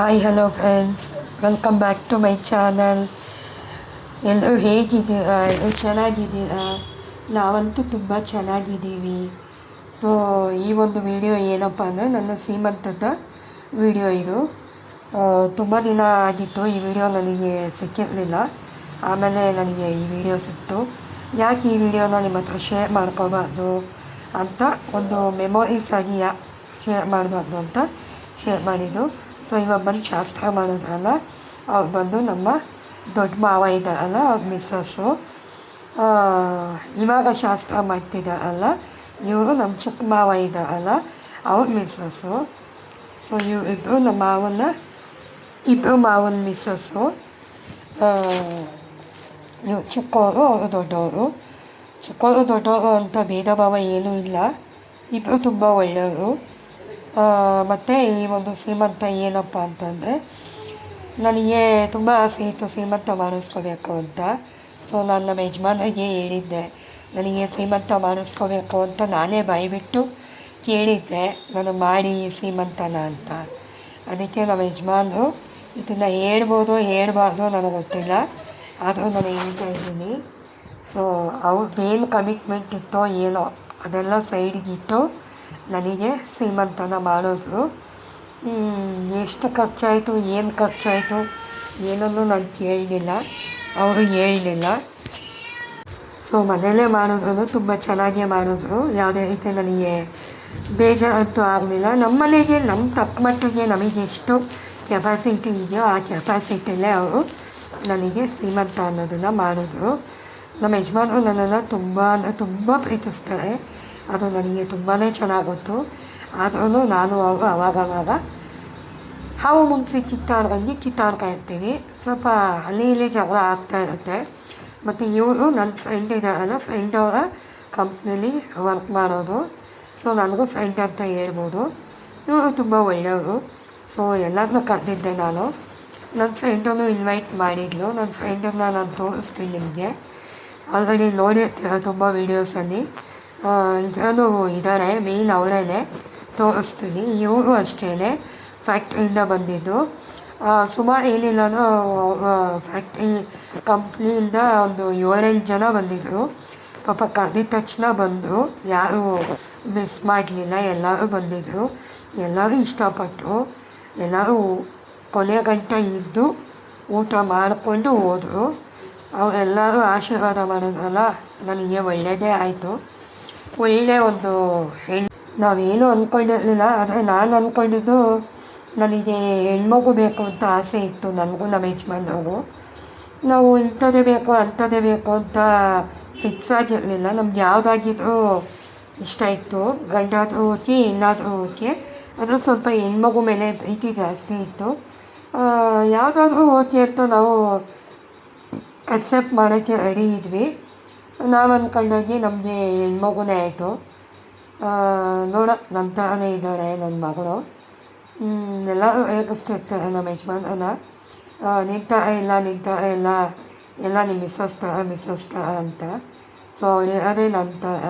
Hi hello friends, welcome back to my channel. ಎಲ್ಲರೂ ಹೇಗಿದ್ದೀರಾ? ಎಲ್ಲರೂ ಚೆನ್ನಾಗಿದ್ದೀರಾ? ನಾವಂತೂ ತುಂಬ ಚೆನ್ನಾಗಿದ್ದೀವಿ. ಸೊ ಈ ಒಂದು ವಿಡಿಯೋ ಏನಪ್ಪ ಅಂದರೆ ನನ್ನ ಸೀಮಂತದ ವಿಡಿಯೋ ಇದು. ತುಂಬ ದಿನ ಆಗಿತ್ತು ಈ ವಿಡಿಯೋ ನನಗೆ ಸಿಕ್ಕಿರಲಿಲ್ಲ. ಆಮೇಲೆ ನನಗೆ ಈ ವಿಡಿಯೋ ಸಿಕ್ತು. ಯಾಕೆ ಈ ವಿಡಿಯೋನ ನಿಮ್ಮ ಹತ್ರ ಶೇರ್ ಮಾಡ್ಕೋಬಾರ್ದು ಅಂತ, ಒಂದು ಮೆಮೊರೀಸ್ ಆಗಿ ಯಾಕೆ ಶೇರ್ ಮಾಡಬಾರ್ದು ಅಂತ ಶೇರ್ ಮಾಡಿದ್ದು. ಸೊ ಇವಾಗ ಬಂದು ಶಾಸ್ತ್ರ ಮಾಡೋದ್ರಲ್ಲ, ಅವ್ರು ಬಂದು ನಮ್ಮ ದೊಡ್ಡ ಮಾವ ಇದ್ದಾರಲ್ಲ, ಅವ್ರ ಮಿಸ್ಸಸ್ಸು. ಇವಾಗ ಶಾಸ್ತ್ರ ಮಾಡ್ತಿದ್ದಾರಲ್ಲ, ಇವರು ನಮ್ಮ ಚಿಕ್ಕ ಮಾವ ಇದ್ದಾರಲ್ಲ, ಅವ್ರ ಮಿಸ್ಸಸ್ಸು. ಸೊ ಇವರಿಬ್ಬರು ನಮ್ಮ ಇಬ್ಬರು ಮಾವನ ಮಿಸ್ಸಸ್ಸು. ಇವ್ರು ಚಿಕ್ಕವರು, ಅವರು ದೊಡ್ಡವರು. ಚಿಕ್ಕವರು ದೊಡ್ಡವರು ಅಂತ ಭೇದ ಭಾವ ಏನೂ ಇಲ್ಲ, ಇಬ್ಬರು ತುಂಬ ಒಳ್ಳೆಯವರು. ಮತ್ತು ಈ ಒಂದು ಸೀಮಂತ ಏನಪ್ಪ ಅಂತಂದರೆ, ನನಗೆ ತುಂಬ ಆಸೆ ಇತ್ತು ಸೀಮಂತ ಮಾಡಿಸ್ಕೋಬೇಕು ಅಂತ. ಸೊ ನಾನು ನಮ್ಮ ಯಜಮಾನರಿಗೆ ಹೇಳಿದ್ದೆ, ನನಗೆ ಸೀಮಂತ ಮಾಡಿಸ್ಕೋಬೇಕು ಅಂತ ನಾನೇ ಬಾಯ್ಬಿಟ್ಟು ಕೇಳಿದ್ದೆ, ನಾನು ಮಾಡಿ ಸೀಮಂತನ ಅಂತ. ಅದಕ್ಕೆ ನಮ್ಮ ಯಜಮಾನರು ಇದನ್ನು ಹೇಳ್ಬಾರ್ದು ನನಗೆ ಗೊತ್ತಿಲ್ಲ, ಆದರೂ ನಾನು ಹೇಳ್ತಾ ಇದ್ದೀನಿ. ಸೊ ಅವ್ರದ್ದೇನು ಕಮಿಟ್ಮೆಂಟ್ ಇತ್ತೋ ಏನೋ ಅದೆಲ್ಲ ಸೈಡ್ಗಿಟ್ಟು ನನಗೆ ಸೀಮಂತನ ಮಾಡಿದ್ರು. ಎಷ್ಟು ಖರ್ಚಾಯಿತು, ಏನು ಖರ್ಚಾಯಿತು ಏನನ್ನೂ ನಾನು ಕೇಳಲಿಲ್ಲ, ಅವರು ಹೇಳಲಿಲ್ಲ. ಸೊ ಮನೆಯಲ್ಲೇ ಮಾಡಿದ್ರು, ತುಂಬ ಚೆನ್ನಾಗೇ ಮಾಡಿದ್ರು. ಯಾವುದೇ ರೀತಿ ನನಗೆ ಬೇಜಾರಂತೂ ಆಗಲಿಲ್ಲ. ನಮ್ಮ ಮನೆಗೆ ನಮ್ಮ ತಕ್ಕ ಮಟ್ಟಿಗೆ ನಮಗೆ ಎಷ್ಟು ಕೆಪಾಸಿಟಿ ಇದೆಯೋ ಆ ಕೆಪಾಸಿಟಿಯಲ್ಲೇ ಅವರು ನನಗೆ ಸೀಮಂತ ಅನ್ನೋದನ್ನು ಮಾಡಿದ್ರು. ನಮ್ಮ ಯಜಮಾನರು ನನ್ನನ್ನು ತುಂಬ ಪ್ರೀತಿಸ್ತಾರೆ, ಅದು ನನಗೆ ತುಂಬಾ ಚೆನ್ನಾಗಿ ಗೊತ್ತು. ಆದ್ರೂ ನಾನು ಅವರು ಅವಾಗವಾಗ ಹಾವು ಮುಂಚೆ ಕಿತ್ತಾಡ್ತಾ ಇರ್ತೀವಿ. ಸ್ವಲ್ಪ ಅಲ್ಲಿ ಇಲ್ಲಿ ಜಗಳ ಆಗ್ತಾ ಇರುತ್ತೆ. ಮತ್ತು ಇವರು ನನ್ನ ಫ್ರೆಂಡ್ ಇದ್ದಾರಲ್ಲ, ಫ್ರೆಂಡವರ ಕಂಪ್ನಿಲಿ ವರ್ಕ್ ಮಾಡೋದು. ಸೊ ನನಗೂ ಫ್ರೆಂಡ್ ಅಂತ ಹೇಳ್ಬೋದು. ಇವರು ತುಂಬ ಒಳ್ಳೆಯವರು. ಸೊ ಎಲ್ಲರನ್ನೂ ಕರೆದಿದ್ದೆ ನಾನು. ನನ್ನ ಫ್ರೆಂಡನ್ನು ಇನ್ವೈಟ್ ಮಾಡಿದ್ಲು. ನನ್ನ ಫ್ರೆಂಡನ್ನು ನಾನು ತೋರಿಸ್ತೀನಿ ನಿಮಗೆ. ಆಲ್ರೆಡಿ ನೋಡಿರ್ತೀರ ತುಂಬ ವೀಡಿಯೋಸಲ್ಲಿ. ಇದರಲ್ಲೂ ಇದ್ದಾರೆ, ಮೇನ್ ಅವಳೇ, ತೋರಿಸ್ತೀನಿ. ಇವರು ಅಷ್ಟೇ ಫ್ಯಾಕ್ಟ್ರಿಯಿಂದ ಬಂದಿದ್ದು. ಸುಮಾರು ಏನಿಲ್ಲನೂ ಫ್ಯಾಕ್ಟ್ರಿ ಕಂಪ್ನಿಯಿಂದ ಒಂದು 7-8 ಜನ ಬಂದಿದ್ದರು. ಪಾಪ ಕರೆದಿದ್ದ ತಕ್ಷಣ ಬಂದರು, ಯಾರೂ ಮಿಸ್ ಮಾಡಲಿಲ್ಲ, ಎಲ್ಲರೂ ಬಂದಿದ್ದರು. ಎಲ್ಲರೂ ಇಷ್ಟಪಟ್ಟರು. ಎಲ್ಲರೂ ಕೊನೆ ಗಂಟೆ ಇದ್ದು ಊಟ ಮಾಡಿಕೊಂಡು ಹೋದರು. ಅವರೆಲ್ಲರೂ ಆಶೀರ್ವಾದ ಮಾಡಿದ್ರಲ್ಲ, ನನಗೆ ಒಳ್ಳೆಯದೇ ಆಯಿತು. ಒಳ್ಳೆಯ ಒಂದು ನಾವೇನು ಅಂದ್ಕೊಂಡಿರಲಿಲ್ಲ, ಆದರೆ ನಾನು ಅಂದ್ಕೊಂಡಿದ್ದು ನನಗೆ ಹೆಣ್ಮಗು ಬೇಕು ಅಂತ ಆಸೆ ಇತ್ತು ನನಗೂ ನಮ್ಮ ಯಜಮಾನವ್ರಿಗೂ. ನಾವು ಇಂಥದ್ದೇ ಬೇಕು ಅಂಥದ್ದೇ ಬೇಕು ಅಂತ ಫಿಕ್ಸ್ ಆಗಿರಲಿಲ್ಲ. ನಮ್ಗೆ ಯಾವುದಾಗಿದ್ರೂ ಇಷ್ಟ ಇತ್ತು. ಗಂಡಾದರೂ ಓಕೆ, ಹೆಣ್ಣಾದರೂ ಓಕೆ, ಆದರೆ ಸ್ವಲ್ಪ ಹೆಣ್ಮಗು ಮೇಲೆ ಪ್ರೀತಿ ಜಾಸ್ತಿ ಇತ್ತು. ಯಾವುದಾದ್ರೂ ಓಕೆ ಅಂತ ನಾವು ಅಕ್ಸೆಪ್ಟ್ ಮಾಡೋಕ್ಕೆ ರೆಡಿ ಇದ್ವಿ. ನಾವು ಅಂದ್ಕೊಂಡಾಗೆ ನಮಗೆ ಹೆಣ್ಮಗುನೇ ಆಯಿತು. ನೋಡ ನನ್ನ ಥರನೇ ಇದ್ದಾಳೆ ನನ್ನ ಮಗಳು. ಎಲ್ಲರೂ ರೇಗಿಸ್ತಿರ್ತಾರೆ ನಮ್ಮ ಯಜಮಾನನ, ನಿನ್ನ ಥರ ಇಲ್ಲ, ಎಲ್ಲ ನಿಮ್ಮ ಮಿಸ್ಸಸ್ ಥರ ಅಂತ. ಸೊ ಅವಳಿರೋದೇ ನನ್ನ ಥರ.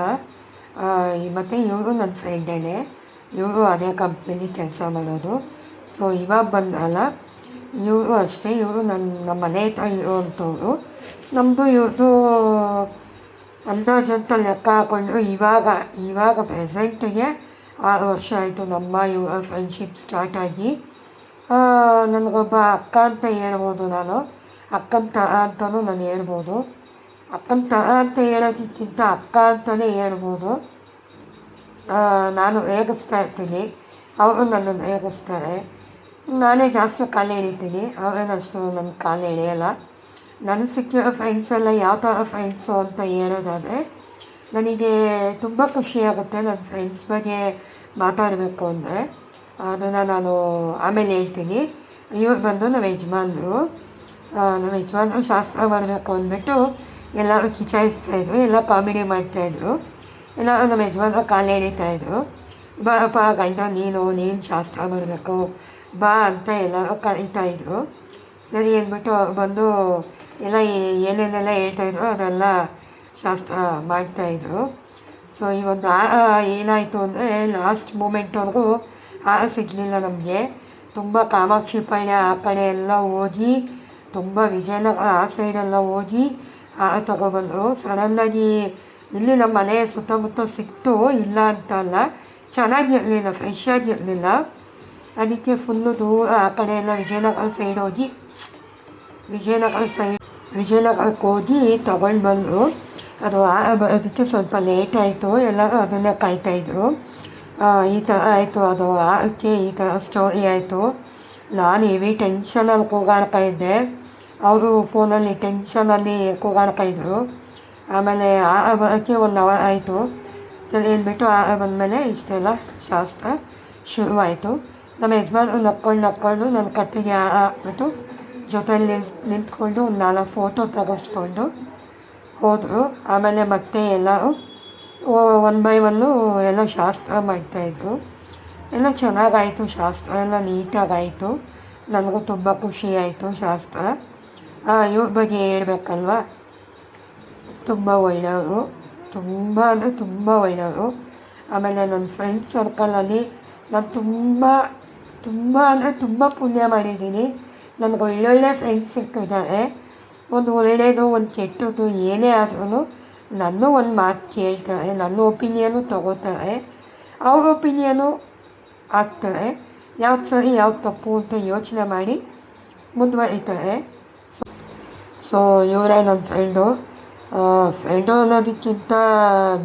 ಮತ್ತು ಇವರು ನನ್ನ ಫ್ರೆಂಡೇನೆ, ಇವರು ಅದೇ ಕಂಪ್ನಿಲಿ ಕೆಲಸ ಮಾಡೋದು. ಸೊ ಇವಾಗ ಬಂದಲ್ಲ, ಇವರು ಅಷ್ಟೇ, ಇವರು ನಮ್ಮ ಮನೆ ಹತ್ರ ಇರುವಂಥವ್ರು. ನಮ್ಮದು ಇವ್ರದ್ದು ಅಂದಾಜು ಅಂತ ಲೆಕ್ಕ ಹಾಕ್ಕೊಂಡ್ರು ಇವಾಗ ಪ್ರೆಸೆಂಟಿಗೆ 6 ವರ್ಷ ಆಯಿತು ನಮ್ಮ ಇವರ ಫ್ರೆಂಡ್ಶಿಪ್ ಸ್ಟಾರ್ಟ್ ಆಗಿ. ನನಗೊಬ್ಬ ಅಕ್ಕ ಅಂತ ಹೇಳ್ಬೋದು, ನಾನು ಅಕ್ಕನ ಥರ ಅಂತಲೂ ನಾನು ಹೇಳ್ಬೋದು. ಅಕ್ಕನ ಥರ ಅಂತ ಹೇಳೋದಕ್ಕಿಂತ ಅಕ್ಕ ಅಂತಲೇ ಹೇಳ್ಬೋದು. ನಾನು ರೇಗಿಸ್ತಾ ಇರ್ತೀನಿ, ಅವರು ನನ್ನನ್ನು ರೇಗಿಸ್ತಾರೆ. ನಾನೇ ಜಾಸ್ತಿ ಕಾಲು ಎಳಿತೀನಿ, ಅವರೇನಷ್ಟು ನನ್ನ ಕಾಲು ಎಳೆಯಲ್ಲ. ನನಗೆ ಸಿಕ್ಕಿರೋ ಫ್ರೆಂಡ್ಸ್ ಎಲ್ಲ ಯಾವ ಥರ ಫ್ರೆಂಡ್ಸು ಅಂತ ಹೇಳೋದಾದರೆ, ನನಗೆ ತುಂಬ ಖುಷಿಯಾಗುತ್ತೆ ನನ್ನ ಫ್ರೆಂಡ್ಸ್ ಬಗ್ಗೆ ಮಾತಾಡಬೇಕು ಅಂದರೆ. ಅದನ್ನು ನಾನು ಆಮೇಲೆ ಹೇಳ್ತೀನಿ. ಇವ್ರು ಬಂದು ನಮ್ಮ ಯಜಮಾನರು ಶಾಸ್ತ್ರ ಮಾಡಬೇಕು ಅಂದ್ಬಿಟ್ಟು ಎಲ್ಲರೂ ಕಿಚಾಯಿಸ್ತಾಯಿದ್ರು, ಎಲ್ಲ ಕಾಮಿಡಿ ಮಾಡ್ತಾಯಿದ್ರು. ಎಲ್ಲರೂ ನಮ್ಮ ಯಜಮಾನರು ಕಾಲು ಎಳಿತಾಯಿದ್ರು, ಬಾರಪ್ಪ ಗಂಡ ನೀನು ಶಾಸ್ತ್ರ ಮಾಡಬೇಕು ಬಾ ಅಂತ ಎಲ್ಲರೂ ಕರೀತಾಯಿದ್ರು. ಸರಿ ಅಂದ್ಬಿಟ್ಟು ಅವ್ರು ಬಂದು ಎಲ್ಲ ಏನೇನೆಲ್ಲ ಹೇಳ್ತಾಯಿದ್ರು ಅದೆಲ್ಲ ಶಾಸ್ತ್ರ ಮಾಡ್ತಾಯಿದ್ರು. ಸೊ ಈ ಒಂದು ಏನಾಯಿತು ಅಂದರೆ ಲಾಸ್ಟ್ ಮೂಮೆಂಟ್ವರೆಗೂ ಸಿಗಲಿಲ್ಲ ನಮಗೆ. ತುಂಬ ಕಾಮಾಕ್ಷಿಪಾಳ್ಯ ಆ ಕಡೆ ಎಲ್ಲ ಹೋಗಿ ತುಂಬ ವಿಜಯನಗರ ಆ ಸೈಡೆಲ್ಲ ಹೋಗಿ ತಗೊಬಂದರು. ಸಡನ್ನಾಗಿ ಇಲ್ಲಿ ನಮ್ಮ ಮನೆ ಸುತ್ತಮುತ್ತ ಸಿಕ್ತು, ಇಲ್ಲ ಅಂತಲ್ಲ, ಚೆನ್ನಾಗಿರಲಿಲ್ಲ, ಫ್ರೆಶ್ ಆಗಿರಲಿಲ್ಲ. ಅದಕ್ಕೆ ಫುಲ್ಲು ದೂರ ಆ ಕಡೆ ಎಲ್ಲ ವಿಜಯನಗರ ಸೈಡ್ ಹೋಗಿ ವಿಜಯನಗರಕ್ಕೆ ಹೋಗಿ ತಗೊಂಡು ಬಂದರು. ಅದು ಬರೋದಕ್ಕೆ ಸ್ವಲ್ಪ ಲೇಟ್ ಆಯಿತು. ಎಲ್ಲರೂ ಅದನ್ನೇ ಕಾಯ್ತಾಯಿದ್ರು. ಈ ಥರ ಆಯಿತು, ಅದು ಅದಕ್ಕೆ ಈ ಥರ ಸ್ಟೋರಿ ಆಯಿತು. ನಾನು ಹೆವಿ ಟೆನ್ಷನಲ್ಲಿ ಕೂಗಾಡ್ತಾಯಿದ್ದೆ, ಅವರು ಫೋನಲ್ಲಿ ಟೆನ್ಷನಲ್ಲಿ ಕೂಗಾಡ್ತಾಯಿದ್ರು. ಆಮೇಲೆ ಬರೋಕ್ಕೆ 1 ಅವರ್ ಆಯಿತು. ಸರಿ ಅಂದ್ಬಿಟ್ಟು ಬಂದಮೇಲೆ ಇಷ್ಟೆಲ್ಲ ಶಾಸ್ತ್ರ ಶುರುವಾಯಿತು. ನಮ್ಮ ಯಜಮಾನ್ರು ನಕ್ಕೊಂಡು ನನ್ನ ಕತ್ತಿಗೆ ಹಾಕ್ಬಿಟ್ಟು ಜೊತೆಯಲ್ಲಿ ನಿಂತ್ಕೊಂಡು ಒಂದು 4 ಫೋಟೋ ತೆಗೆಸ್ಕೊಂಡು ಹೋದರು. ಆಮೇಲೆ ಮತ್ತೆ ಎಲ್ಲರೂ 1 ಬೈ 1 ಎಲ್ಲ ಶಾಸ್ತ್ರ ಮಾಡ್ತಾಯಿದ್ರು. ಎಲ್ಲ ಚೆನ್ನಾಗಾಯಿತು, ಶಾಸ್ತ್ರ ಎಲ್ಲ ನೀಟಾಗಾಯಿತು. ನನಗೂ ತುಂಬ ಖುಷಿ ಆಯಿತು ಶಾಸ್ತ್ರ. ಇವ್ರ ಬಗ್ಗೆ ಹೇಳ್ಬೇಕಲ್ವ, ತುಂಬ ಒಳ್ಳೆಯವರು, ತುಂಬ ಅಂದರೆ ತುಂಬ ಒಳ್ಳೆಯವರು. ಆಮೇಲೆ ನನ್ನ ಫ್ರೆಂಡ್ಸ್ ಸರ್ಕಲಲ್ಲಿ ನಾನು ತುಂಬ ಅಂದರೆ ತುಂಬ ಪುಣ್ಯ ಮಾಡಿದ್ದೀನಿ. ನನಗೆ ಒಳ್ಳೊಳ್ಳೆ ಫ್ರೆಂಡ್ಸ್ ಸಿಕ್ಕಿದ್ದಾರೆ. ಒಂದು ಒಳ್ಳೆಯದು ಒಂದು ಕೆಟ್ಟದ್ದು ಏನೇ ಆದ್ರೂ ನನ್ನೂ ಒಂದು ಮಾತು ಕೇಳ್ತಾರೆ, ನನ್ನ ಒಪಿನಿಯನು ತಗೋತಾರೆ, ಅವ್ರ ಒಪಿನಿಯನು ಆಗ್ತಾರೆ. ಯಾವ್ದು ಸರಿ ಯಾವ್ದು ತಪ್ಪು ಅಂತ ಯೋಚನೆ ಮಾಡಿ ಮುಂದುವರಿತಾರೆ. ಸೊ ಇವರೇ ನನ್ನ ಫ್ರೆಂಡು ಅನ್ನೋದಕ್ಕಿಂತ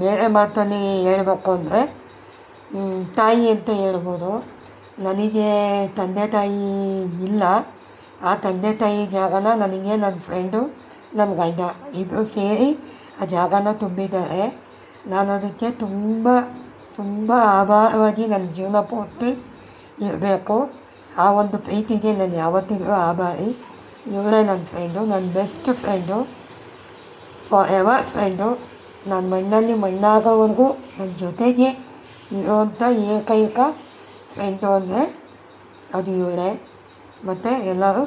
ಬೇರೆ ಮಾತಲ್ಲಿ ಹೇಳಬೇಕು ಅಂದರೆ ತಾಯಿ ಅಂತ ಹೇಳ್ಬೋದು. ನನಗೆ ತಂದೆ ತಾಯಿ ಇಲ್ಲ. ಆ ತಂದೆ ತಾಯಿ ಜಾಗನ ನನಗೆ ನನ್ನ ಫ್ರೆಂಡು, ನನ್ನ ಗಂಡ ಇಬ್ಬರು ಸೇರಿ ಆ ಜಾಗನ ತುಂಬಿದ್ದಾರೆ. ನಾನು ಅದಕ್ಕೆ ತುಂಬ ಆಭಾರವಾಗಿ ನನ್ನ ಜೀವನ ಪೂರ್ತಿ ಇರಬೇಕು. ಆ ಒಂದು ಪ್ರೀತಿಗೆ ನಾನು ಯಾವತ್ತಿಗೂ ಆಭಾರಿ. ಇವಳೇ ನನ್ನ ಫ್ರೆಂಡು, ನನ್ನ best friend, for ever friend. ನಾನು ಮಣ್ಣಲ್ಲಿ ಮಣ್ಣಾಗೋವರೆಗೂ ನನ್ನ ಜೊತೆಗೆ ಇರುವಂಥ ಏಕೈಕ ಫ್ರೆಂಡು ಅಂದರೆ ಅದು ಇವಳೇ. ಮತ್ತು ಎಲ್ಲರೂ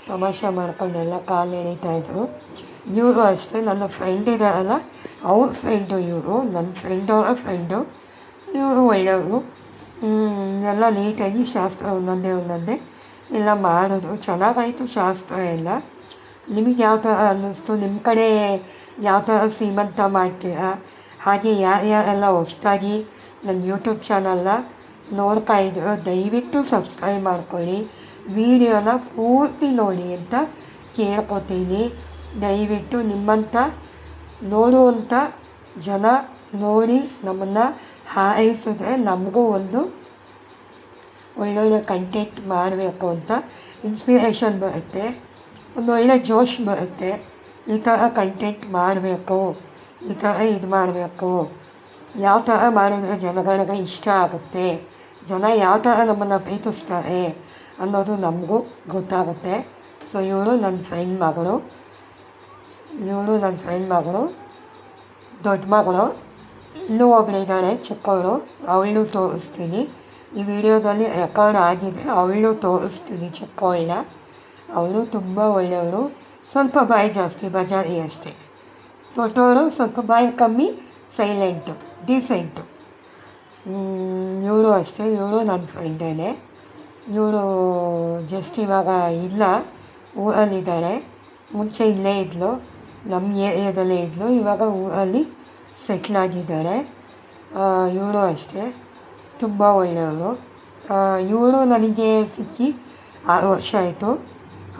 ತಮಾಷೆ ಮಾಡ್ಕೊಂಡೆಲ್ಲ ಕಾಲು ಎಳೀತಾಯಿದ್ರು. ಇವರು ಅಷ್ಟೇ, ನನ್ನ ಫ್ರೆಂಡ್ ಇದ್ದಾರಲ್ಲ ಅವ್ರ ಫ್ರೆಂಡು ಇವರು, ನನ್ನ ಫ್ರೆಂಡವರ ಫ್ರೆಂಡು. ಇವರು ಒಳ್ಳೆಯವರು. ಎಲ್ಲ ನೀಟಾಗಿ ಶಾಸ್ತ್ರ ಒಂದೊಂದೇ ಎಲ್ಲ ಮಾಡಿದ್ರು. ಚೆನ್ನಾಗಾಯಿತು ಶಾಸ್ತ್ರ ಎಲ್ಲ. ನಿಮಗೆ ಯಾವ ಥರ ಅನ್ನಿಸ್ತು? ನಿಮ್ಮ ಕಡೆ ಯಾವ ಥರ ಸೀಮಂತ ಮಾಡ್ತೀರಾ? ಹಾಗೆ ಯಾರ್ಯಾರೆಲ್ಲ ಹೊಸ್ದಾಗಿ ನನ್ನ ಯೂಟ್ಯೂಬ್ ಚಾನಲ್ನ ನೋಡ್ತಾ ಇದ್ರು ದಯವಿಟ್ಟು ಸಬ್ಸ್ಕ್ರೈಬ್ ಮಾಡ್ಕೊಳ್ಳಿ, ವಿಡಿಯೋನ ಪೂರ್ತಿ ನೋಡಿ ಅಂತ ಕೇಳ್ಕೊತೀನಿ. ದಯವಿಟ್ಟು ನಿಮ್ಮಂಥ ನೋಡುವಂಥ ಜನ ನೋಡಿ ನಮ್ಮನ್ನು ಹಾರೈಸಿದ್ರೆ ನಮಗೂ ಒಂದು ಒಳ್ಳೊಳ್ಳೆ ಕಂಟೆಂಟ್ ಮಾಡಬೇಕು ಅಂತ ಇನ್ಸ್ಪಿರೇಷನ್ ಬರುತ್ತೆ, ಒಂದು ಒಳ್ಳೆ ಜೋಶ್ ಬರುತ್ತೆ. ಈ ಥರ ಕಂಟೆಂಟ್ ಮಾಡಬೇಕು, ಈ ಥರ ಇದು ಮಾಡಬೇಕು, ಯಾವ ಥರ ಮಾಡಿದ್ರೆ ಜನಗಳಿಗೆ ಇಷ್ಟ ಆಗುತ್ತೆ, ಜನ ಯಾವ ಥರ ನಮ್ಮನ್ನು ಪ್ರೀತಿಸ್ತಾರೆ ಅನ್ನೋದು ನಮಗೂ ಗೊತ್ತಾಗುತ್ತೆ. ಸೊ ಇವಳು ನನ್ನ ಫ್ರೆಂಡ್ ಮಗಳು, ದೊಡ್ಡ ಮಗಳು, ಇನ್ನೂ ಒಬ್ಬಳಿದ್ದಾಳೆ ಚಿಕ್ಕವಳು, ಅವಳು ತೋರಿಸ್ತೀನಿ. ಈ ವಿಡಿಯೋದಲ್ಲಿ ರೆಕಾರ್ಡ್ ಆಗಿದೆ, ಅವಳು ತೋರಿಸ್ತೀನಿ ಚಿಕ್ಕವಳನ್ನ. ಅವಳು ತುಂಬ ಒಳ್ಳೆಯವಳು, ಸ್ವಲ್ಪ ಬಾಯಿ ಜಾಸ್ತಿ, ಬಜಾರಿ ಅಷ್ಟೇ. ದೊಡ್ಡವಳು ಸ್ವಲ್ಪ ಬಾಯಿ ಕಮ್ಮಿ, ಸೈಲೆಂಟು, ಡೀಸೆಂಟು. ಇವಳು ಅಷ್ಟೇ, ಇವಳು ನನ್ನ ಫ್ರೆಂಡೇನೆ. ಇವಳು ಜಸ್ಟ್ ಇವಾಗ ಇಲ್ಲ, ಊರಲ್ಲಿದ್ದಾಳೆ. ಮುಂಚೆ ಇಲ್ಲೇ ಇದ್ಲು, ನಮ್ಮ ಏರಿಯಾದಲ್ಲೇ ಇದ್ಲು, ಇವಾಗ ಊರಲ್ಲಿ ಸೆಟ್ಲಾಗಿದ್ದಾಳೆ. ಇವಳು ಅಷ್ಟೇ ತುಂಬ ಒಳ್ಳೆಯವಳು. ಇವಳು ನನಗೆ ಸಿಕ್ಕಿ 6 ವರ್ಷ ಆಯಿತು.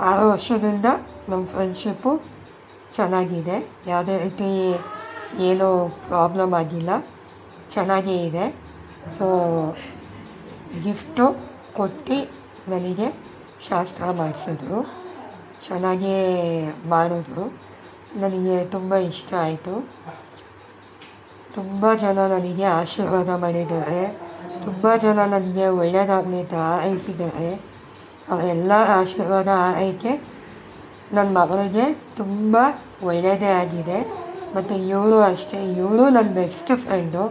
6 ವರ್ಷದಿಂದ ನಮ್ಮ ಫ್ರೆಂಡ್ಶಿಪ್ಪು ಚೆನ್ನಾಗಿದೆ, ಯಾವುದೇ ರೀತಿ ಏನೂ ಪ್ರಾಬ್ಲಮ್ ಆಗಿಲ್ಲ, ಚೆನ್ನಾಗೇ ಇದೆ. ಸೊ ಗಿಫ್ಟು ಕೊಟ್ಟು ನನಗೆ ಶಾಸ್ತ್ರ ಮಾಡಿಸಿದ್ರು, ಚೆನ್ನಾಗೇ ಮಾಡಿದ್ರು. ನನಗೆ ತುಂಬ ಇಷ್ಟ ಆಯಿತು. ತುಂಬ ಜನ ನನಗೆ ಆಶೀರ್ವಾದ ಮಾಡಿದ್ದಾರೆ, ತುಂಬ ಜನ ನನಗೆ ಒಳ್ಳೆಯದಾಗಲಿ ಅಂತ ಹಾರೈಸಿದ್ದಾರೆ. ಅವರೆಲ್ಲ ಆಶೀರ್ವಾದ ಹಾರೈಕೆ ನನ್ನ ಮಗಳಿಗೆ ತುಂಬ ಒಳ್ಳೆಯದೇ ಆಗಿದೆ. ಮತ್ತು ಇವಳು ಅಷ್ಟೇ, ಇವಳು ನನ್ನ ಬೆಸ್ಟ್ ಫ್ರೆಂಡು.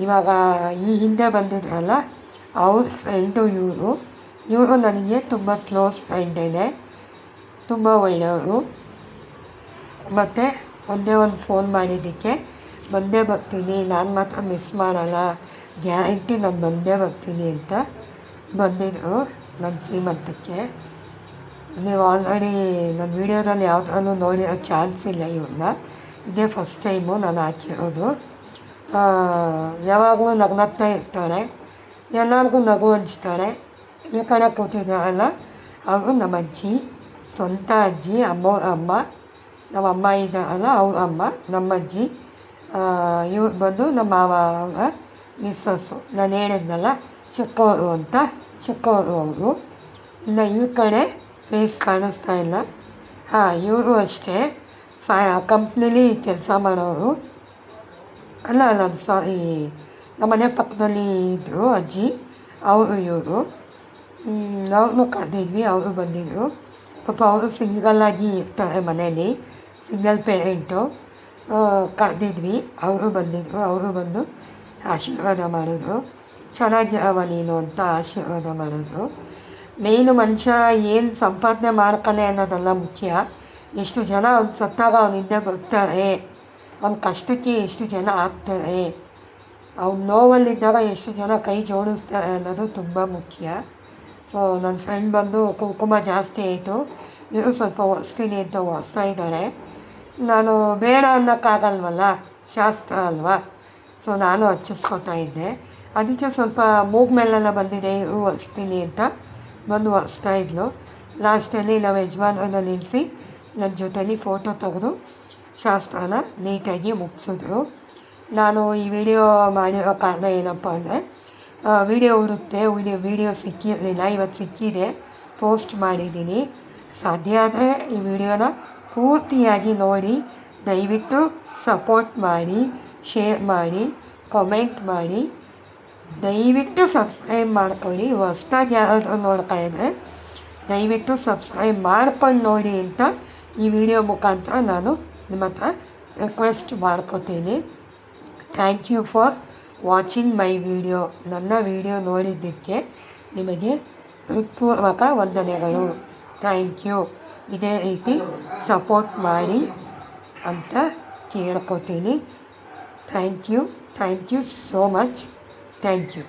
ಇವಾಗ ಈ ಹಿಂದೆ ಬಂದಿದ್ರಲ್ಲ ಅವ್ರ ಫ್ರೆಂಡು ಇವರು ನನಗೆ ತುಂಬ ಕ್ಲೋಸ್ ಫ್ರೆಂಡೇನೆ, ತುಂಬ ಒಳ್ಳೆಯವರು. ಮತ್ತು ಒಂದೇ ಒಂದು ಫೋನ್ ಮಾಡಿದ್ದಕ್ಕೆ ಬಂದೇ ಬರ್ತೀನಿ, ನಾನು ಮಾತ್ರ ಮಿಸ್ ಮಾಡಲ್ಲ, ಗ್ಯಾರಂಟಿ ನಾನು ಬಂದೇ ಬರ್ತೀನಿ ಅಂತ ಬಂದಿದ್ದರು ನನ್ನ ಸೀಮಂತಕ್ಕೆ. ನೀವು ಆಲ್ರೆಡಿ ನನ್ನ ವೀಡಿಯೋದಲ್ಲಿ ಯಾವುದಾದ್ರು ನೋಡಿರೋ ಚಾನ್ಸ್ ಇಲ್ಲ ಇವ್ರನ್ನ. ಇದೇ ಫಸ್ಟ್ ಟೈಮು ನಾನು ಹಾಕಿರೋದು. ಯಾವಾಗಲೂ ನಗ್ನಗ್ತಾ ಇರ್ತಾಳೆ, ಎಲ್ಲರಿಗೂ ನಗು ಹಂಚ್ತಾಳೆ. ಈ ಕಡೆ ಕೂತಿದ್ದಾರಲ್ಲ ಅವರು ನಮ್ಮ ಅಜ್ಜಿ, ಸ್ವಂತ ಅಜ್ಜಿ, ಅಮ್ಮವ್ರ ಅಮ್ಮ. ನಮ್ಮ ಅಮ್ಮ ಇದ್ದಾರಲ್ಲ ಅವ್ರ ಅಮ್ಮ, ನಮ್ಮ ಅಜ್ಜಿ. ಇವ್ರು ಬಂದು ನಮ್ಮ ಮಾವ ಅವರ ಮಿಸ್ಸಸ್ಸು. ನಾನು ಹೇಳಿದ್ನಲ್ಲ ಚಿಕ್ಕವರು ಅಂತ, ಚಿಕ್ಕವರು ಅವರು. ಇನ್ನು ಈ ಕಡೆ ಫೇಸ್ ಕಾಣಿಸ್ತಾ ಇಲ್ಲ. ಇವರು ಅಷ್ಟೇ ಕಂಪ್ನೀಲಿ ಕೆಲಸ ಮಾಡೋರು. ಅಲ್ಲ ಸಾರಿ, ನಮ್ಮ ಮನೆ ಪಕ್ಕದಲ್ಲಿ ಇದ್ದರು ಅಜ್ಜಿ, ಅವರು ಇವರು. ಅವ್ರನ್ನೂ ಕರೆದಿದ್ವಿ, ಅವರು ಬಂದಿದ್ದರು. ಪಾಪ ಅವರು ಸಿಂಗಲ್ಲಾಗಿ ಇರ್ತಾರೆ ಮನೇಲಿ, ಸಿಂಗಲ್ ಪೇರೆಂಟು. ಕರೆದಿದ್ವಿ, ಅವರು ಬಂದಿದ್ದರು. ಅವರು ಬಂದು ಆಶೀರ್ವಾದ ಮಾಡಿದ್ರು. ಚೆನ್ನಾಗಿರವ ನೀನು ಅಂತ ಆಶೀರ್ವಾದ ಮಾಡಿದ್ರು. ಮೇಯ್ನು ಮನುಷ್ಯ ಏನು ಸಂಪಾದನೆ ಮಾಡ್ತಾನೆ ಅನ್ನೋದೆಲ್ಲ ಮುಖ್ಯ. ಎಷ್ಟು ಜನ ಅವ್ನು ಸತ್ತಾಗ ಅವ್ನ ಹಿಂದೆ ಬರ್ತಾರೆ, ಅವ್ನ ಕಷ್ಟಕ್ಕೆ ಎಷ್ಟು ಜನ ಆಗ್ತಾರೆ, ಅವ್ನ ನೋವಲ್ಲಿದ್ದಾಗ ಎಷ್ಟು ಜನ ಕೈ ಜೋಡಿಸ್ತಾರೆ ಅನ್ನೋದು ತುಂಬ ಮುಖ್ಯ. ಸೊ ನನ್ನ ಫ್ರೆಂಡ್ ಬಂದು ಕುಂಕುಮ ಜಾಸ್ತಿ ಆಯಿತು, ಇವರು ಸ್ವಲ್ಪ ಒರೆಸ್ತೀನಿ ಅಂತ ಒರೆಸ್ತಾ ಇದ್ದಾಳೆ. ನಾನು ಬೇಡ ಅನ್ನೋಕ್ಕಾಗಲ್ವಲ್ಲ, ಶಾಸ್ತ್ರ ಅಲ್ವಾ. ಸೊ ನಾನು ಹಚ್ಚಿಸ್ಕೊತಾ ಇದ್ದೆ. ಅದಕ್ಕೆ ಸ್ವಲ್ಪ ಮೂಗು ಮೇಲೆಲ್ಲ ಬಂದಿದೆ, ಇವರು ಒರೆಸ್ತೀನಿ ಅಂತ ಬಂದು ಒರೆಸ್ತಾ ಇದ್ಲು. ಲಾಸ್ಟಲ್ಲಿ ನಮ್ಮ ಯಜಮಾನರನ್ನ ನಿಲ್ಲಿಸಿ ನನ್ನ ಜೊತೆಲಿ ಫೋಟೋ ತೆಗೆದು ಶಾಸ್ತ್ರನ ನೀಟಾಗಿ ಮುಗಿಸಿದ್ರು. ನಾನು ಈ ವಿಡಿಯೋ ಮಾಡಿರೋ ಕಾರಣ ಏನಪ್ಪ ಅಂದರೆ, ವಿಡಿಯೋ ಹುಡುಕ್ತೆ, ವಿಡಿಯೋ ಸಿಕ್ಕಿರಲಿಲ್ಲ. ಇವತ್ತು ಸಿಕ್ಕಿದೆ, ಪೋಸ್ಟ್ ಮಾಡಿದ್ದೀನಿ. ಸಾಧ್ಯ ಆದರೆ ಈ ವಿಡಿಯೋನ ಪೂರ್ತಿಯಾಗಿ ನೋಡಿ, ದಯವಿಟ್ಟು ಸಪೋರ್ಟ್ ಮಾಡಿ, ಶೇರ್ ಮಾಡಿ, ಕಮೆಂಟ್ ಮಾಡಿ, ದಯವಿಟ್ಟು ಸಬ್ಸ್ಕ್ರೈಬ್ ಮಾಡ್ಕೊಳ್ಳಿ. ಹೊಸ್ದಾಗಿ ಯಾರಾದರೂ ನೋಡ್ತಾ ಇದ್ದರೆ ದಯವಿಟ್ಟು ಸಬ್ಸ್ಕ್ರೈಬ್ ಮಾಡ್ಕೊಂಡು ನೋಡಿ ಅಂತ ಈ ವಿಡಿಯೋ ಮುಖಾಂತರ ನಾನು ನಿಮ್ಮ ಹತ್ರ ರಿಕ್ವೆಸ್ಟ್ ಮಾಡ್ಕೋತೀನಿ. Thank you for watching my video. ನನ್ನ ವಿಡಿಯೋ ನೋಡಿದ್ದಕ್ಕೆ ನಿಮಗೆ ಹೃತ್ಪೂರ್ವಕ ವಂದನೆಗಳು. Thank you. ಇದೇ ರೀತಿ ಸಪೋರ್ಟ್ ಮಾಡಿ ಅಂತ ಕೇಳ್ಕೊತೀನಿ. Thank you so much. Thank you.